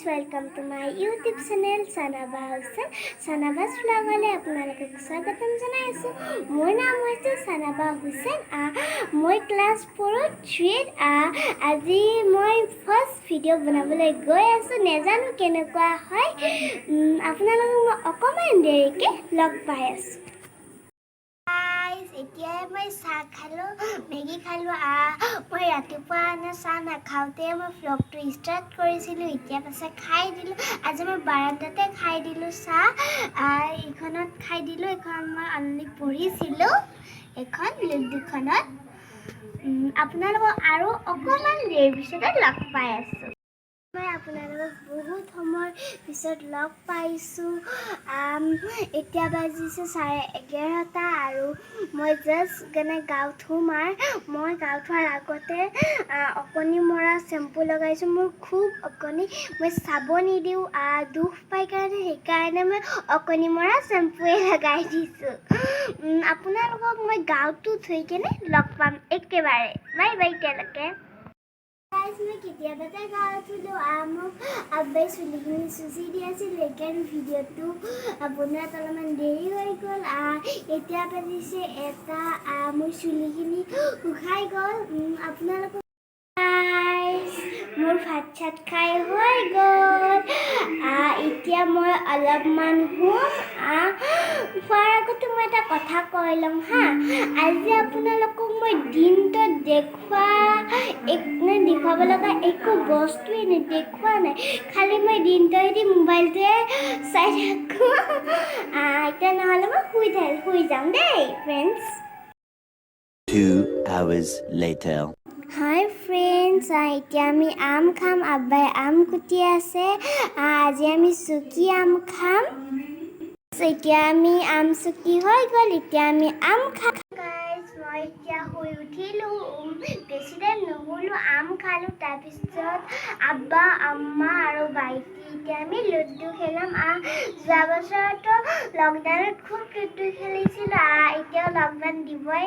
welcome to my YouTube channel Sanaba Hussain. Sanaba's vlogale আপোনালোকক স্বাগতম জনাইছো। মোৰ নাম হৈছে Sanaba Hussain। মই ক্লাছ 4 3 আজি মই ফাৰ্ষ্ট ভিডিঅ' বনাবলৈ গৈ আছো। নেজানো কেনেকুৱা হয়, আপোনালোকক মই অকমান দেৰিকে লগ পাই আছো। এতিয়া মই চাহ খালোঁ, মেগী খালোঁ। মই ৰাতিপুৱা চাহ নাখাওঁতে মই ভ্লগটো ষ্টাৰ্ট কৰিছিলোঁ। এতিয়া পাছে খাই দিলোঁ। আজি মই বাৰান্দাতে খাই দিলোঁ চাহ। এইখনত খাই দিলোঁ। এইখন মই অলৰেডি পঢ়িছিলোঁ, এইখন লুডুখনত। আপোনালোকক আৰু অকণমান দেৰিৰ পিছতে লগ পাই আছোঁ। মই আপোনালোকক বহুত সময়ৰ পিছত লগ পাইছোঁ। এতিয়া বাজিছে 11:30 আৰু মই জাষ্ট গাও ধুম। মই গাও ধোৱাৰ আগতে অকণি মৰা চেম্পু লগাইছোঁ। মোৰ খুব অকণি, মই চাব নিদিওঁ, দুখ পাই কাৰণে সেইকাৰণে মই অকণি মৰা চেম্পুৱে লগাই দিছোঁ। আপোনালোকক মই গাওটো ধুই কেনে লগ পাম একেবাৰে। বাই বাই এতিয়ালৈকে। মই কেতিয়াবাতে গাও ধুলোঁ। মোক আব্বাই চুলিখিনি চুচি দি আছিল, সেইকাৰণে ভিডিঅ'টো বনোৱাত অলপমান দেৰি হৈ গ'ল। এতিয়া বাজিছে 1। মোৰ চুলিখিনি শুকাই গ'ল। আপোনালোকক মোৰ ভাত চাত খাই হৈ গ'ল। এতিয়া মই অলপমান শুম। খোৱাৰ আগতে মই এটা কথা কৈ লওঁ হা। আজি আপোনালোকক মই দিনটোত দেখুৱাব লগা একো বস্তুৱেই দেখুওৱা নাই। খালি মই দিনটোৱেদি মোবাইলটোৱে চাই থাকোঁ। এতিয়া নহ'লে মই শুই যাম দেই ফ্ৰেণ্ডছ। 2 hours later. হাই ফ্ৰেণ্ডছ, এতিয়া আমি আম খাম। আব্বাই আম কুটি আছে। আজি আমি চুকি আম খাম। এতিয়া আমি আম চুকি হৈ গ'ল। এতিয়া আমি আম খাম। মই এতিয়া শুই উঠিলোঁ। বেছি টাইম নুশুলোঁ, আম খালোঁ। তাৰপিছত আব্বা, আম্মা আৰু ভাইটি এতিয়া আমি লুডু খেলাম। যোৱা বছৰতো লকডাউনত খুব লুডু খেলিছিলোঁ। এতিয়াও লকডাউন দিবই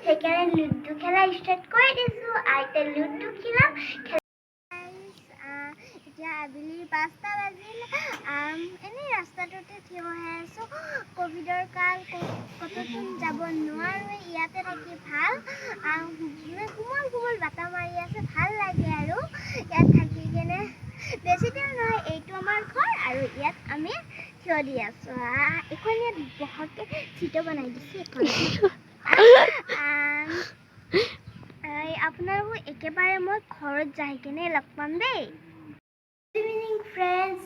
সেইকাৰণে লুডু খেলা ষ্টাৰ্ট কৰি দিছোঁ। এতিয়া লুডু খেলাম। এতিয়া আবেলি 5টা বাজিল। এনেই ৰাস্তাটোতে থিয় হৈ আছোঁ। ক'ভিডৰ কাল, ক'তো যাব নোৱাৰোঁ। ইয়াতে থাকি ভাল। কোমল বতাহ মাৰি আছে, ভাল লাগে আৰু ইয়াত থাকি কেনে। বেছি দেৰি নহয়, এইটো আমাৰ ঘৰ আৰু ইয়াত আমি থিয় দি আছোঁ। এখন ইয়াত বহকে চিটো বনাই দিছে। আপোনালোকক একেবাৰে মই ঘৰত যাই কেনে লগ পাম দেই। Good evening friends.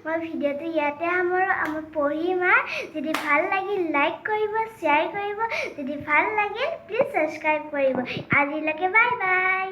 মই ভিডিঅ'টো ইয়াতে আমাৰ পঢ়িম। যদি ভাল লাগিল লাইক কৰিব, শ্বেয়াৰ কৰিব। যদি ভাল লাগিল প্লিজ ছাবস্ক্ৰাইব কৰিব। আজিলৈকে বাই বাই।